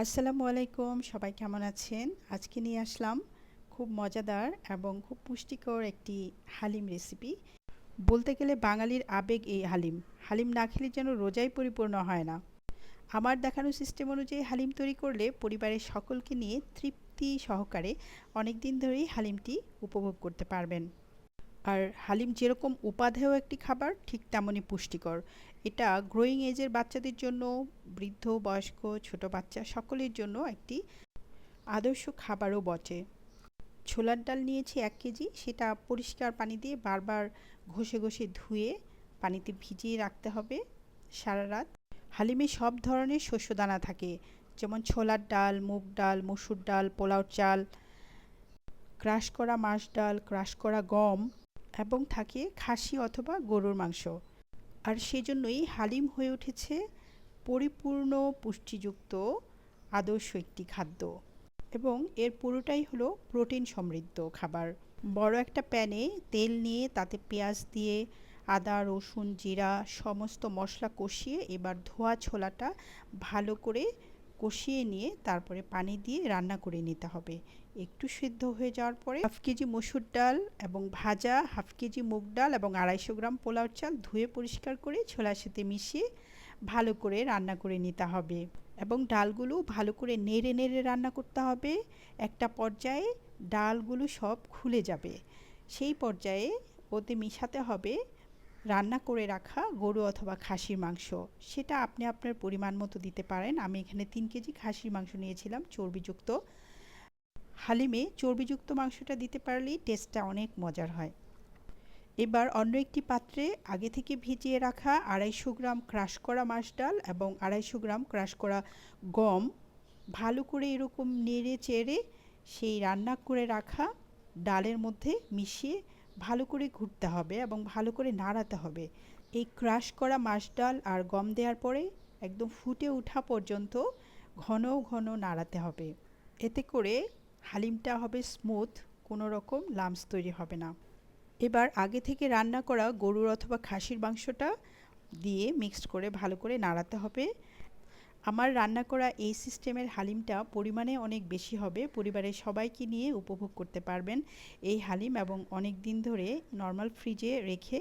আসসালামু আলাইকুম, সবাই কেমন আছেন? আজকে নিয়ে আসলাম খুব মজাদার এবং খুব পুষ্টিকর একটি হালিম রেসিপি। বলতে গেলে বাঙালির আবেগ এই হালিম। হালিম না খেলে যেন রোজাই পরিপূর্ণ হয় না। আমার দেখানো সিস্টেম অনুযায়ী হালিম তৈরি করলে পরিবারের সকলকে নিয়ে তৃপ্তি সহকারে অনেক দিন ধরেই হালিমটি উপভোগ করতে পারবেন। আর হালিম যেরকম উপাদেয় একটি খাবার, ঠিক তেমনই পুষ্টিকর। এটা গ্রোয়িং এজের বাচ্চাদের জন্য, বৃদ্ধ, বয়স্ক, ছোট বাচ্চা সকলের জন্য একটি আদর্শ খাবারও বটে। ছোলার ডাল নিয়েছি 1 কেজি, সেটা পরিষ্কার পানি দিয়ে বারবার ঘষে ঘষে ধুয়ে পানিতে ভিজিয়ে রাখতে হবে সারা রাত। হালিমে সব ধরনের শস্যদানা থাকে, যেমন ছোলার ডাল, মুগ ডাল, মসুর ডাল, পোলাও চাল, ক্রাশ করা মাস ডাল, ক্রাশ করা গম এবং থাকে খাসি অথবা গরুর মাংস। আর সেজন্যই হালিম হয়ে উঠেছে পরিপূর্ণ পুষ্টিযুক্ত আদর্শ একটি খাদ্য। এবং এর পুরোটাই হলো প্রোটিন সমৃদ্ধ খাবার। বড় একটা প্যানে তেল নিয়ে তাতে পেঁয়াজ দিয়ে আদা, রসুন, জিরা সমস্ত মশলা কষিয়ে এবার ধোয়া ছোলাটা ভালো করে কষিয়ে নিয়ে তারপরে পানি দিয়ে রান্না করে নিতে হবে। একটু সিদ্ধ হয়ে যাওয়ার পরে 1/2 কেজি মসুর ডাল এবং ভাজা 1/2 কেজি মুগ ডাল এবং 250 গ্রাম পোলাও চাল ধুয়ে পরিষ্কার করে ছোলার সাথে মিশিয়ে ভালো করে রান্না করে নিতে হবে। এবং ডালগুলো ভালো করে নেড়ে নেড়ে রান্না করতে হবে। একটা পর্যায়ে ডালগুলো সব খুলে যাবে, সেই পর্যায়ে ওতে মিশাতে হবে রান্না করে রাখা গরু অথবা খাসির মাংস। সেটা আপনি আপনার পরিমাণ মতো দিতে পারেন। আমি এখানে 3 কেজি খাসির মাংস নিয়েছিলাম, চর্বিযুক্ত। হালিমে চর্বিযুক্ত মাংসটা দিতে পারলেই টেস্টটা অনেক মজার হয়। এবার অন্য একটি পাত্রে আগে থেকে ভিজিয়ে রাখা 250 গ্রাম ক্রাশ করা মাস ডাল এবং 250 গ্রাম ক্রাশ করা গম ভালো করে এরকম নেড়ে চেড়ে সেই রান্না করে রাখা ডালের মধ্যে মিশিয়ে ভালো করে ঘুরতে হবে এবং ভালো করে নাড়াতে হবে। এই ক্রাশ করা মাস ডাল আর গম দেওয়ার পরে একদম ফুটে ওঠা পর্যন্ত ঘন ঘন নাড়াতে হবে। এতে করে হালিমটা হবে স্মুথ, কোনো রকম লাম্পস তৈরি হবে না। এবার আগে থেকে রান্না করা গরুর অথবা খাসির মাংসটা দিয়ে মিক্সড করে ভালো করে নাড়াতে হবে। আমার রান্না করা এই সিস্টেমের হালিমটা পরিমাণে অনেক বেশি হবে, পরিবারের সবাইকে নিয়ে উপভোগ করতে পারবেন এই হালিম। এবং অনেক দিন ধরে নর্মাল ফ্রিজে রেখে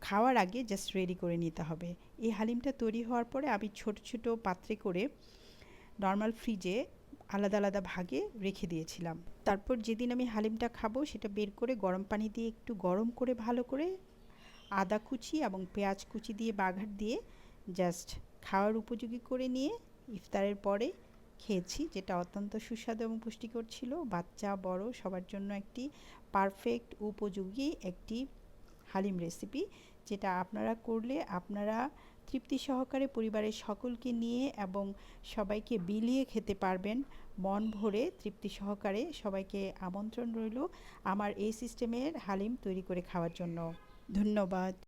খাওয়ার আগে জাস্ট রেডি করে নিতে হবে। এই হালিমটা তৈরি হওয়ার পরে আমি ছোট ছোট পাত্রে করে নর্মাল ফ্রিজে আলাদা আলাদা ভাগে রেখে দিয়েছিলাম। তারপর যেদিন আমি হালিমটা খাবো সেটা বের করে গরম পানি দিয়ে একটু গরম করে ভালো করে আদা কুচি এবং পেঁয়াজ কুচি দিয়ে বাগার দিয়ে জাস্ট খাওয়ার উপযোগী করে নিয়ে ইফতারের পরে খেয়েছি, যেটা অত্যন্ত সুস্বাদু এবং পুষ্টিকর ছিল। বাচ্চা বড় সবার জন্য একটি পারফেক্ট উপযোগী একটি হালিম রেসিপি, যেটা আপনারা করলে আপনারা তৃপ্তি সহকারে পরিবারের সকলকে নিয়ে এবং সবাইকে বিলিয়ে খেতে পারবেন। মন ভরে তৃপ্তি সহকারে সবাইকে আমন্ত্রণ রইল আমার এই সিস্টেমের হালিম তৈরি করে খাওয়ার জন্য। ধন্যবাদ।